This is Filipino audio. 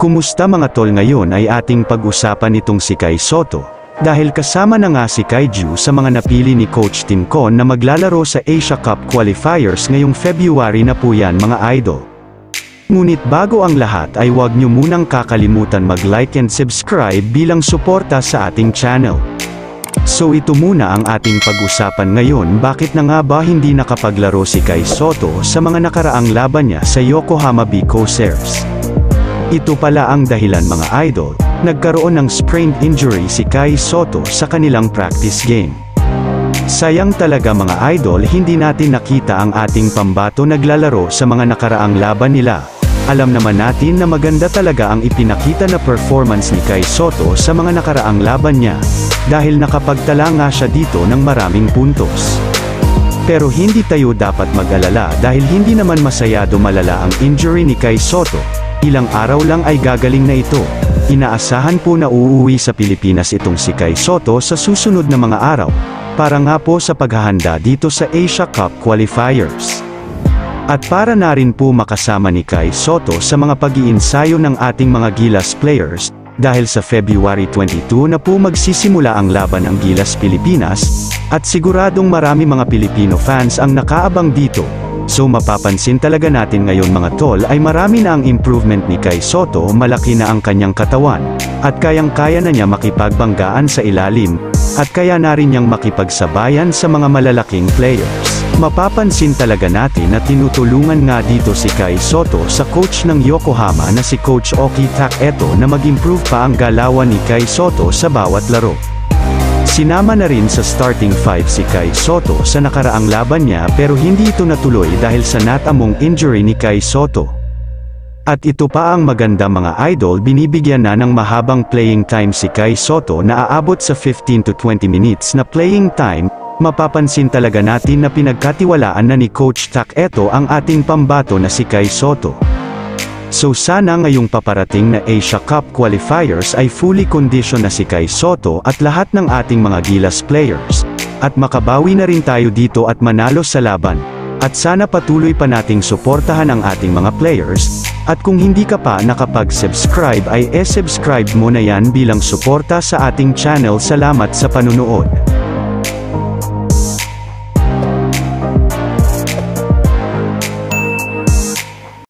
Kumusta mga tol, ngayon ay ating pag-usapan itong si Kai Sotto, dahil kasama na nga si Kai Ju sa mga napili ni Coach Tim Con na maglalaro sa Asia Cup Qualifiers ngayong February na po yan mga idol. Ngunit bago ang lahat ay huwag nyo munang kakalimutan mag-like and subscribe bilang suporta sa ating channel. So ito muna ang ating pag-usapan ngayon, bakit na nga ba hindi nakapaglaro si Kai Sotto sa mga nakaraang laban niya sa Yokohama B Corsaires. Ito pala ang dahilan mga idol, nagkaroon ng sprained injury si Kai Sotto sa kanilang practice game. Sayang talaga mga idol, hindi natin nakita ang ating pambato naglalaro sa mga nakaraang laban nila. Alam naman natin na maganda talaga ang ipinakita na performance ni Kai Sotto sa mga nakaraang laban niya, dahil nakapagtala nga siya dito ng maraming puntos. Pero hindi tayo dapat mag-alala dahil hindi naman masyado malala ang injury ni Kai Sotto. Ilang araw lang ay gagaling na ito. Inaasahan po na uuwi sa Pilipinas itong si Kai Sotto sa susunod na mga araw, para nga po sa paghahanda dito sa Asia Cup Qualifiers. At para na rin po makasama ni Kai Sotto sa mga pag-iinsayo ng ating mga Gilas players, dahil sa February 22 na po magsisimula ang laban ng Gilas Pilipinas, at siguradong marami mga Pilipino fans ang nakaabang dito. So mapapansin talaga natin ngayon mga tol ay marami na ang improvement ni Kai Sotto, malaki na ang kanyang katawan, at kayang-kaya na niya makipagbanggaan sa ilalim, at kaya na rin niyang makipagsabayan sa mga malalaking players. Mapapansin talaga natin na tinutulungan nga dito si Kai Sotto sa coach ng Yokohama na si Coach Oki Taketo na mag-improve pa ang galawan ni Kai Sotto sa bawat laro. Sinama na rin sa starting 5 si Kai Sotto sa nakaraang laban niya pero hindi ito natuloy dahil sa natamong injury ni Kai Sotto. At ito pa ang maganda mga idol, binibigyan na ng mahabang playing time si Kai Sotto na aabot sa 15 to 20 minutes na playing time. Mapapansin talaga natin na pinagkatiwalaan na ni Coach Taketo ang ating pambato na si Kai Sotto. So sana ngayong paparating na Asia Cup Qualifiers ay fully conditioned na si Kai Sotto at lahat ng ating mga Gilas players, at makabawi na rin tayo dito at manalo sa laban. At sana patuloy pa nating suportahan ang ating mga players, at kung hindi ka pa nakapag-subscribe ay subscribe mo na yan bilang suporta sa ating channel. Salamat sa panunood.